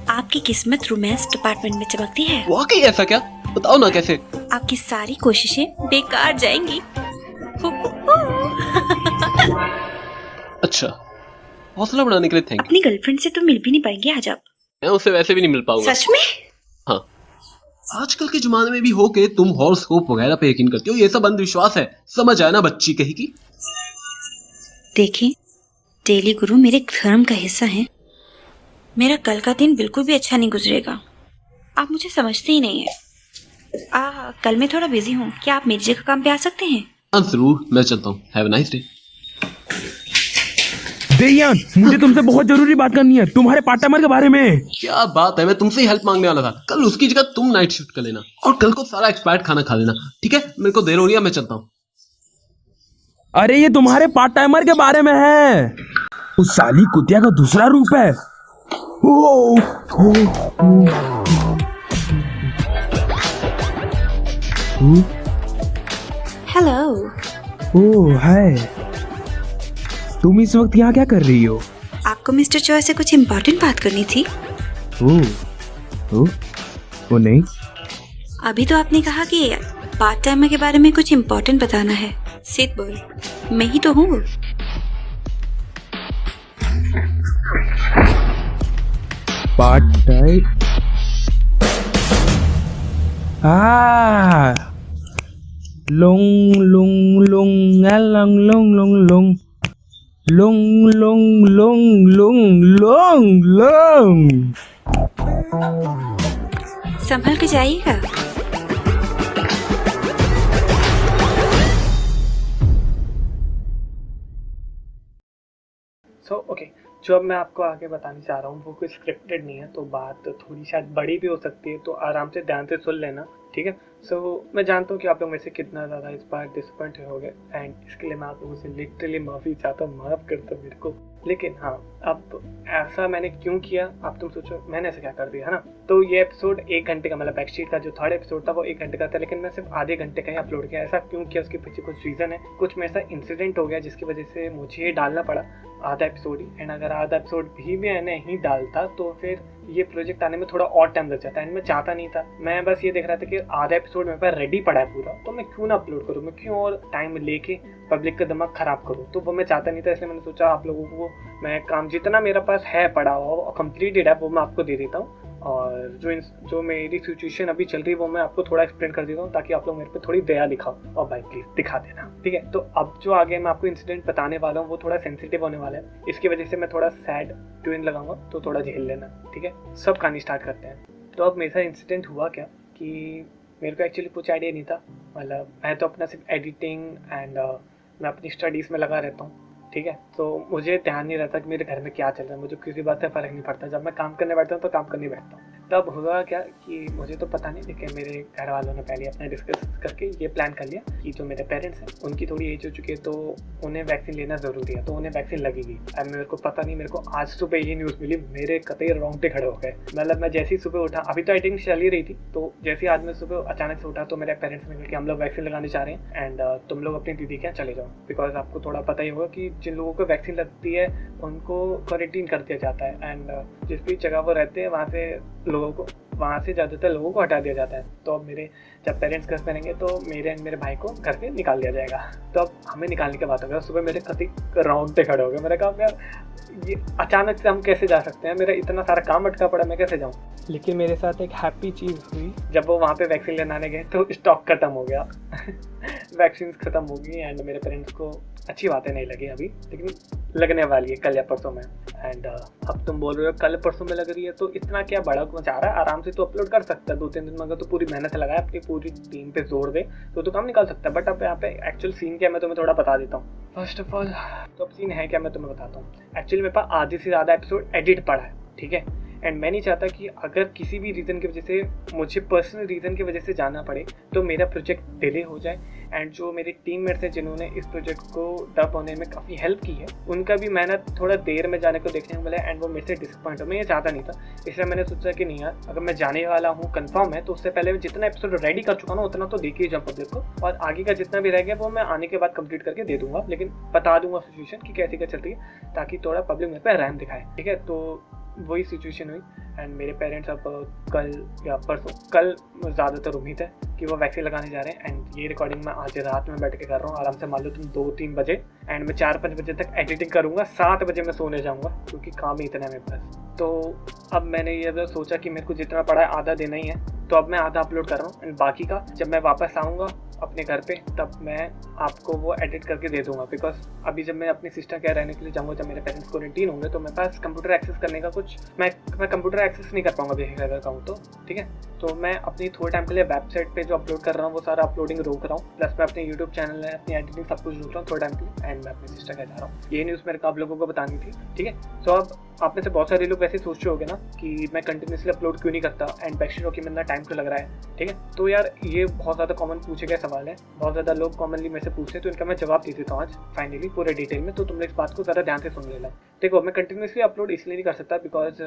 आपकी किस्मत रोमांस डिपार्टमेंट में चमकती है। वाकई ऐसा क्या? बताओ ना कैसे? आपकी सारी कोशिशें बेकार जाएंगी। अच्छा, हौसला बढ़ाने के लिए थैंक यू। अपनी गर्लफ्रेंड से तो मिल भी नहीं पाएंगे आज आप। मैं उससे वैसे भी नहीं मिल पाऊंगा। सच में? हाँ। आजकल के जमाने में भी हो के तुम हॉरोस्कोप वगैरह पे यकीन करती हो, ये सब अंधविश्वास है। समझ आया ना बच्ची कही की? देखिए, डेली गुरु मेरे धर्म का हिस्सा है। मेरा कल का दिन बिल्कुल भी अच्छा नहीं गुजरेगा। आप मुझे समझते ही नहीं है। कल मैं थोड़ा बिजी हूँ, क्या आप मेरी जगह काम पे आ सकते हैं? हाँ जरूर, मैं चलता हूँ। Have a nice day. देयान, मुझे तुमसे बहुत जरूरी बात करनी है, तुम्हारे पार्ट टाइमर के बारे में। क्या बात है, मैं तुमसे ही हेल्प मांगने वाला था। कल उसकी जगह तुम नाइट शिफ्ट कर लेना और कल को सारा एक्सपायर्ड खाना खा लेना, ठीक है? मेरे को देर हो रही है, मैं चलता हूँ। अरे ये तुम्हारे पार्ट टाइमर के बारे में है। उस साली कुतिया का दूसरा रूप है। हेलो। ओह हाय, तुम इस वक्त यहाँ क्या कर रही हो? आपको मिस्टर चॉय से कुछ इम्पोर्टेंट बात करनी थी। ओ नहीं। अभी तो आपने कहा कि पार्ट टाइमर के बारे में कुछ इम्पोर्टेंट बताना है। सिट बोल, मैं ही तो हूँ। पार्ट टाइम लुंग लुंग लुंग लंग लुंग लुंग लुंग लुंग लुंग लुंग लुंग लुंग लुंग। संभल के जाइएगा। ओके, जो अब मैं आपको आगे बताने चाह रहा हूँ वो कोई स्क्रिप्टेड नहीं है, तो बात थोड़ी शायद बड़ी भी हो सकती है, तो आराम से ध्यान से सुन लेना, ठीक है। मैं जानता हूँ कि आप लोग में से कितना ज़्यादा इस बार डिसअपॉइंट हो गए, एंड इसके लिए मैं आप लोगों से लिटरली माफ़ी चाहता हूँ, माफ़ करता मेरे को। लेकिन हाँ, अब ऐसा मैंने क्यों किया, आप तुम सोचो मैंने ऐसा क्या कर दिया, है ना। तो ये एपिसोड 1 घंटे का, मतलब बैकशीट का जो थर्ड एपिसोड था वो 1 घंटे का था, लेकिन मैं सिर्फ आधे घंटे का ही अपलोड किया। ऐसा क्यों किया, उसके पीछे कुछ रीज़न है, कुछ मेरे साथ इंसिडेंट हो गया जिसकी वजह से मुझे डालना पड़ा आधा एपिसोड ही। एंड अगर आधा एपिसोड भी मैं नहीं डालता तो फिर ये प्रोजेक्ट आने में थोड़ा और टाइम लग जाता है, एंड मैं चाहता नहीं था। मैं बस ये देख रहा था कि आधा एपिसोड मेरे पास रेडी पड़ा है पूरा, तो मैं क्यों ना अपलोड करूँ, मैं क्यों और टाइम लेके पब्लिक का दिमाग खराब करूँ, तो वो मैं चाहता नहीं था। इसलिए मैंने सोचा आप लोगों को मैं काम जितना मेरे पास है पड़ा हुआ कंप्लीटेड है वो मैं आपको दे देता हूँ, और जो मेरी सिचुएशन अभी चल रही है वो मैं आपको थोड़ा एक्सप्लेन कर देता हूँ, ताकि आप लोग मेरे पे थोड़ी दया दिखाओ, और भाई प्लीज दिखा देना, ठीक है। तो अब जो आगे मैं आपको इंसिडेंट बताने वाला हूँ वो थोड़ा सेंसिटिव होने वाला है, इसकी वजह से मैं थोड़ा सैड ट्यून लगाऊंगा, तो थोड़ा झेल लेना, ठीक है। सब कहानी स्टार्ट करते हैं। तो अब मेरे साथ इंसिडेंट हुआ क्या कि मेरे को एक्चुअली कुछ आइडिया नहीं था, मतलब मैं तो अपना सिर्फ एडिटिंग एंड मैं अपनी स्टडीज़ में लगा रहता हूँ, ठीक है। तो मुझे ध्यान नहीं रहता कि मेरे घर में क्या चल रहा है, मुझे किसी बात से फ़र्क नहीं पड़ता। जब मैं काम करने बैठता हूँ तो काम करने बैठता हूँ। तब हुआ क्या कि मुझे तो पता नहीं, लेकिन मेरे घर वालों ने पहले अपना डिस्कस करके ये प्लान कर लिया कि जो मेरे पेरेंट्स हैं उनकी थोड़ी एज हो चुकी है, तो उन्हें वैक्सीन लेना ज़रूरी है, तो उन्हें वैक्सीन लगेगी। अब मेरे को पता नहीं, मेरे को आज सुबह ये न्यूज़ मिली, मेरे कतई रोंगटे खड़े हो गए। मतलब मैं जैसे ही सुबह उठा, अभी तो एडिटिंग चल ही रही थी, तो जैसे ही आज मैं सुबह अचानक से उठा तो मेरे पेरेंट्स ने कहा कि हम लोग वैक्सीन लगाने जा रहे हैं, एंड तुम लोग अपनी दीदी के यहाँ चले जाओ, बिकॉज आपको थोड़ा पता ही होगा कि जिन लोगों को वैक्सीन लगती है उनको क्वारंटीन कर दिया जाता है, एंड जिस भी जगह वो रहते हैं वहाँ से ज़्यादातर लोगों को हटा दिया जाता है। तो अब मेरे जब पेरेंट्स घर पे रहेंगे तो मेरे भाई को घर से निकाल दिया जाएगा। तो अब हमें निकालने की बात हो गया, सुबह मेरे कति राउंड खड़े हो गए। मैंने कहा यार ये अचानक से हम कैसे जा सकते हैं, मेरा इतना सारा काम अटका पड़ा, मैं कैसे जाऊँ। लेकिन मेरे साथ एक हैप्पी चीज़ हुई, जब वो वहाँ पे वैक्सीन लेने गए तो स्टॉक ख़त्म हो गया वैक्सीन ख़त्म हो गई, एंड मेरे पेरेंट्स को अच्छी बातें नहीं लगी अभी, लेकिन लगने वाली है कल या परसों में। एंड अब तुम बोल रहे हो कल परसों में लग रही है, तो इतना क्या बड़ा कुछ आ रहा है, आराम से तो अपलोड कर सकता है 2-3 दिन में। अगर तो पूरी मेहनत लगाए, अपनी पूरी टीम पे जोर दे तो काम निकाल सकता है। बट अब यहाँ पे एक्चुअल सीन क्या है मैं तुम्हें थोड़ा बता देता हूँ। फर्स्ट ऑफ ऑल तो अब सीन है क्या मैं तुम्हें बताता हूँ। एक्चुअली मेरे पास आधे से ज़्यादा एपिसोड एडिट पड़ा है, ठीक है। एंड मैं नहीं चाहता कि अगर किसी भी रीज़न की वजह से, मुझे पर्सनल रीज़न की वजह से जाना पड़े तो मेरा प्रोजेक्ट डिले हो जाए। एंड जो मेरे टीममेट्स हैं जिन्होंने इस प्रोजेक्ट को डब होने में काफ़ी हेल्प की है, उनका भी मेहनत थोड़ा देर में जाने को देखने को मिला, एंड वो मेरे से डिसअपॉइंट हो। मैं ये चाहता नहीं था, इसलिए मैंने सोचा कि नहीं यार, अगर मैं जाने वाला हूँ कंफर्म है तो उससे पहले मैं जितना एपिसोड रेडी कर चुका हूँ उतना तो देखिए जाऊँ पब्लिक को, और आगे का जितना भी रह गया वो मैं आने के बाद कंप्लीट करके दे दूंगा, लेकिन बता दूंगा सिचुएशन कि कैसी क्या चल रही है, ताकि थोड़ा पब्लिक मेरे पे रहम दिखाए, ठीक है। तो वही सिचुएशन हुई, एंड मेरे पेरेंट्स अब कल या परसों, कल ज़्यादातर उम्मीद है कि वो वैक्सीन लगाने जा रहे हैं। एंड ये रिकॉर्डिंग मैं आज रात में बैठ के कर रहा हूँ, आराम से मान लो तुम 2-3 बजे, एंड मैं 4-5 बजे तक एडिटिंग करूँगा, 7 बजे मैं सोने जाऊँगा, क्योंकि काम ही इतना है मेरे पास। तो अब मैंने ये सोचा कि मेरे को जितना पड़ा है आधा देना ही है, तो अब मैं आधा अपलोड कर रहा हूँ, एंड बाकी का जब मैं वापस आऊँगा अपने घर पे तब मैं आपको वो एडिट करके दे दूंगा। बिकॉज अभी जब मैं अपनी सिस्टर के रहने के लिए जाऊँगा, जब मेरे पेरेंट्स क्वारंटीन होंगे, तो मेरे पास कंप्यूटर एक्सेस करने का कुछ मैं कंप्यूटर एक्सेस नहीं कर पाऊंगा बेसिकली अगर कहूँ तो, ठीक है। तो मैं अपनी थोड़े टाइम के लिए वेबसाइट पे जो अपलोड कर रहा हूँ वो सारा अपलोडिंग रोक रहा हूँ, प्लस मैं अपने यूट्यूब चैनल में अपनी एडिटिंग सब कुछ रोक रहा हूँ थोड़े टाइम के लिए, एंड मैं अपनी सिस्टर के जा रहा हूँ। ये न्यूज़ मेरे को आप लोगों को बतानी थी, ठीक है। तो अब आप में से बहुत सारे लोग वैसे सोच रहे होगे ना कि मैं कंटिन्यूसली अपलोड क्यों नहीं करता, एंड वैक्सीन होकर मेरा टाइम क्यों लग रहा है, ठीक है। तो यार ये बहुत ज़्यादा कॉमन पूछे गए सवाल है, बहुत ज़्यादा लोग कॉमनली मेरे से पूछते हैं, तो इनका मैं जवाब दे देता हूँ आज फाइनली पूरे डिटेल में। तो तुम लोग इस बात को ज़रा ध्यान से सुन लेना। देखो मैं कंटिन्यूसली अपलोड इसलिए नहीं कर सकता बिकॉज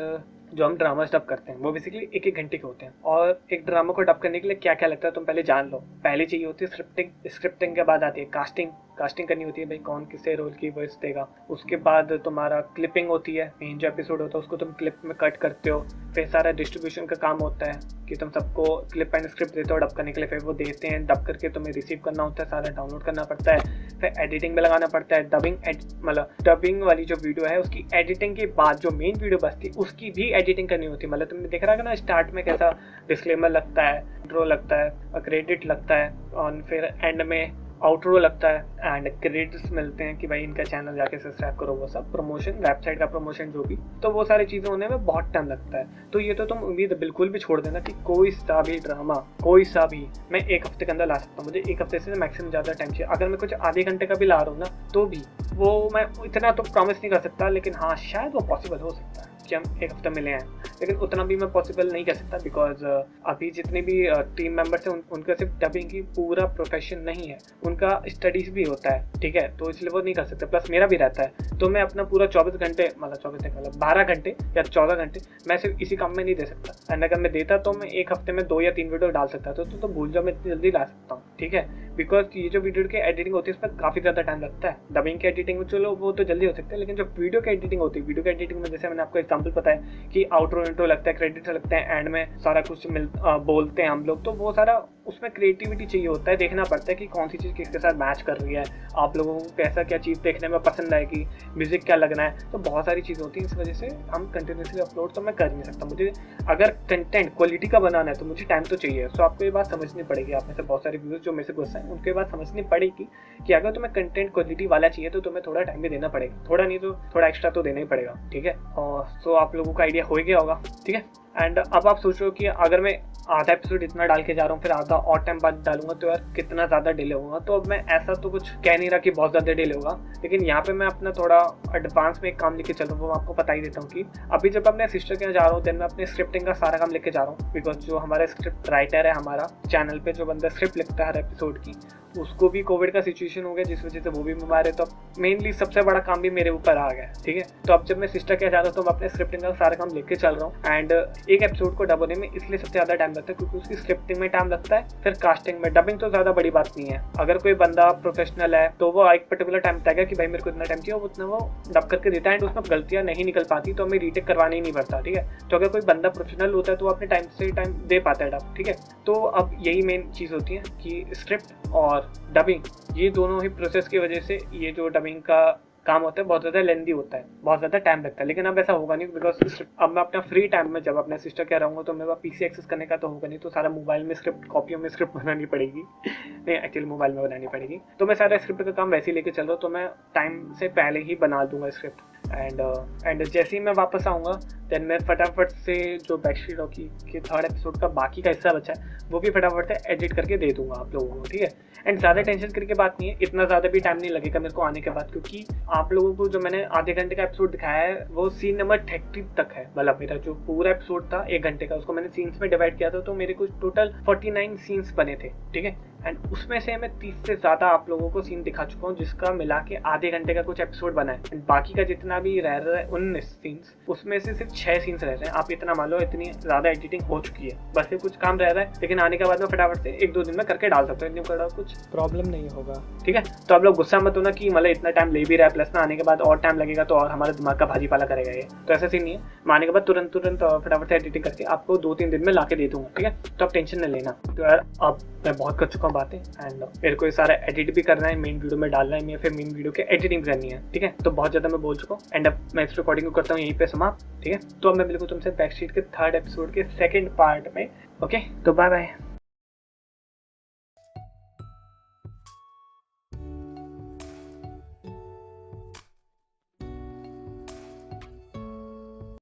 जो हम ड्रामा डब करते हैं वो बेसिकली 1-1 घंटे के होते हैं। और एक ड्रामा को डब करने के लिए क्या क्या लगता है तुम पहले जान लो। पहले चाहिए होती है स्क्रिप्टिंग, स्क्रिप्टिंग के बाद आती है कास्टिंग करनी होती है, भाई कौन किसे रोल की वॉइस देगा। उसके बाद तुम्हारा क्लिपिंग होती है, मेन जो एपिसोड होता है उसको तुम क्लिप में कट करते हो। फिर सारा डिस्ट्रीब्यूशन का काम होता है कि तुम सबको क्लिप एंड स्क्रिप्ट देते हो डब करने के लिए, फिर वो देते हैं, डब करके तुम्हें रिसीव करना होता है, सारा डाउनलोड करना पड़ता है, फिर एडिटिंग में लगाना पड़ता है। मतलब डबिंग वाली जो वीडियो है उसकी एडिटिंग के बाद जो मेन वीडियो बचती है उसकी भी एडिटिंग करनी होती है। मतलब तुमने देख रहा है ना स्टार्ट में कैसा डिस्क्लेमर लगता है, इंट्रो लगता है, क्रेडिट लगता है, और फिर एंड में आउटरो लगता है एंड क्रेडिट्स मिलते हैं कि भाई इनका चैनल जाके सब्सक्राइब करो, वो सब प्रमोशन, वेबसाइट का प्रमोशन जो भी, तो वो सारी चीज़ें होने में बहुत टाइम लगता है। तो ये तो तुम उम्मीद बिल्कुल भी छोड़ देना कि कोई सा भी ड्रामा, कोई सा भी मैं 1 हफ्ते के अंदर ला सकता हूँ। मुझे 1 हफ्ते से मैक्सिमम ज़्यादा टाइम चाहिए। अगर मैं कुछ आधे घंटे का भी ला रहा हूँ ना तो भी वो मैं इतना तो प्रॉमिस नहीं कर सकता, लेकिन हाँ शायद वो पॉसिबल हो सकता है कि हम 1 हफ्ते मिले हैं, लेकिन उतना भी मैं पॉसिबल नहीं कर सकता बिकॉज अभी जितने भी टीम मेंबर्स हैं उनका सिर्फ डबिंग की पूरा प्रोफेशन नहीं है, उनका स्टडीज भी होता है, ठीक है, तो इसलिए वो नहीं कर सकते, प्लस मेरा भी रहता है। तो मैं अपना पूरा 24 घंटे मतलब 12 घंटे या 14 घंटे मैं सिर्फ इसी काम में नहीं दे सकता। एंड अगर मैं देता तो मैं 1 हफ्ते में 2 या 3 वीडियो डाल सकता था, तो भूल जाओ मैं इतनी जल्दी ला सकता हूँ, ठीक है, बिकॉज ये जो वीडियो की एडिटिंग होती है इसमें काफ़ी ज़्यादा टाइम लगता है। डबिंग की एडिटिंग में चलो वो तो जल्दी हो सकता है, लेकिन जो वीडियो की एडिटिंग होती है, वीडियो की एडिटिंग में जैसे मैंने आपको एग्जांपल बताया कि आउटरो इंट्रो लगता है, क्रेडिट्स लगते हैं, एंड में सारा कुछ बोलते हैं हम लोग, तो वो सारा उसमें क्रिएटिविटी चाहिए होता है, देखना पड़ता है कि कौन सी चीज़ किसके साथ मैच कर रही है, आप लोगों को कैसा क्या चीज़ देखने में पसंद आएगी, म्यूज़िक क्या लगना है, तो बहुत सारी चीज़ होती है। इस वजह से हम कंटिन्यूसली अपलोड तो मैं कर नहीं सकता। मुझे अगर कंटेंट क्वालिटी का बनाना है तो मुझे टाइम तो चाहिए। सो आपको ये बात समझनी पड़ेगी, आप में से बहुत सारे व्यूअर्स जो मेरे से गुस्सा हैं उनको ये बात समझनी पड़ेगी कि अगर तुम्हें कंटेंट क्वालिटी वाला चाहिए तो तुम्हें थोड़ा टाइम भी देना पड़ेगा, थोड़ा नहीं तो थोड़ा एक्स्ट्रा तो देना ही पड़ेगा, ठीक है। और सो आप लोगों का आइडिया हो गया होगा, ठीक है। एंड अब आप सोच रहे हो कि अगर मैं आधा एपिसोड इतना डाल के जा रहा हूँ फिर आधा और टाइम बाद डालूंगा तो यार कितना ज़्यादा डिले होगा। तो अब मैं ऐसा तो कुछ कह नहीं रहा कि बहुत ज़्यादा डिले होगा, लेकिन यहाँ पे मैं अपना थोड़ा एडवांस में एक काम लेके चल रहा हूँ, वो आपको बता ही देता हूँ कि अभी जब अपने सिस्टर के यहाँ जा रहा हूँ देन मैं अपने स्क्रिप्टिंग का सारा काम लेके जा रहा हूँ, बिकॉज जो हमारा स्क्रिप्ट राइटर है हमारा चैनल पे, जो बंदा स्क्रिप्ट लिखता है हर एपिसोड की, उसको भी कोविड का सिचुएशन हो गया जिस वजह से वो भी बीमार है, तो मेनली सबसे बड़ा काम भी मेरे ऊपर आ गया, ठीक है। तो अब जब मैं सिस्टर के जा रहा हूँ तो मैं अपने स्क्रिप्टिंग का सारा काम लेके चल रहा हूँ। एंड एक एपिसोड को डब होने में इसलिए सबसे ज़्यादा टाइम लगता है क्योंकि उसकी स्क्रिप्टिंग में टाइम लगता है, फिर कास्टिंग में। डबिंग तो ज़्यादा बड़ी बात नहीं है, अगर कोई बंदा प्रोफेशनल है तो वो एक पर्टिकुलर टाइम बताएगा कि भाई मेरे को इतना टाइम चाहिए, वो उतना वो डब करके देता है। एंड उसमें गलतियाँ नहीं निकल पाती तो हमें रीटेक करवाना ही नहीं पड़ता, ठीक है। तो अगर कोई बंदा प्रोफेशनल होता है तो वो अपने टाइम से टाइम दे पाता है डब, ठीक है। तो अब यही मेन चीज़ होती है कि स्क्रिप्ट और डबिंग, ये दोनों ही प्रोसेस की वजह से ये जो डबिंग का काम होता है बहुत ज़्यादा लेंदी होता है, बहुत ज़्यादा टाइम लगता है। लेकिन अब ऐसा होगा नहीं बिकॉज अब मैं अपना फ्री टाइम में जब अपने सिस्टर क्या रहूँगा तो मेरे पास पीसी एक्सेस करने का तो होगा नहीं, तो सारा मोबाइल में स्क्रिप्ट, कॉपियों में स्क्रिप्ट बनानी पड़ेगी, नहीं एक्चुअली मोबाइल में बनानी पड़ेगी। तो मैं सारा स्क्रिप्ट का काम वैसे ही लेके चल रहा हूँ, तो मैं टाइम से पहले ही बना दूंगा स्क्रिप्ट। एंड जैसे ही मैं वापस आऊँगा देन मैं फटाफट से जो बैकस्ट्रीट रॉकी के 3rd एपिसोड का बाकी का हिस्सा बचा है वो भी फटाफट से एडिट करके दे दूंगा आप लोगों को, ठीक है। एंड ज़्यादा टेंशन करके बात नहीं है, इतना ज़्यादा भी टाइम नहीं लगेगा मेरे को आने के बाद, क्योंकि आप लोगों को जो मैंने आधे घंटे का एपिसोड दिखाया है वो सीन नंबर 30 तक है। मतलब मेरा जो पूरा एपिसोड था 1 घंटे का, उसको मैंने सीन्स में डिवाइड किया था, तो मेरे कुछ टोटल 49 सीन्स बने थे, ठीक है। एंड उसमें से मैं 30 से ज़्यादा आप लोगों को सीन दिखा चुका हूँ, जिसका मिला के आधे घंटे का कुछ एपिसोड बना है। एंड बाकी का जितना भी रह रहा है 19 सीन्स, उसमें से सिर्फ 6 सीन्स रह रहे हैं। आप इतना मान लो इतनी ज़्यादा एडिटिंग हो चुकी है, बस ये कुछ काम रह रहा है, लेकिन आने के बाद में फटाफट से 1-2 दिन में करके डाल सकते हो, इतनी बड़ा कुछ प्रॉब्लम नहीं होगा, ठीक है। तो आप लोग गुस्सा मत होना कि मतलब इतना टाइम ले भी रहा है, प्लस ना आने के बाद और टाइम लगेगा तो और हमारे दिमाग का भाजी पाला करेगा ये, तो ऐसा सीन नहीं है। मैं आने के बाद तुरंत फटाफट से एडिटिंग करके आपको 2-3 दिन में ला के दे दूंगा, ठीक है। तो आप टेंशन नहीं लेना। तो यार अब मैं बहुत कर चुका हूँ बातें, एंड मेरे को ये सारा एडिट भी करना है, मेन वीडियो में डालना है, या फिर मेन वीडियो की एडिटिंग करनी है, ठीक है। तो बहुत ज़्यादा मैं बोल चुका हूँ, एंड अब मैं इस रिकॉर्डिंग को करता हूँ यहीं पे समाप्त, ठीक है। तो अब मैं बिल्कुल तुमसे बैकस्ट्रीट के 3rd एपिसोड के 2nd पार्ट में, ओके। तो बाय बाय।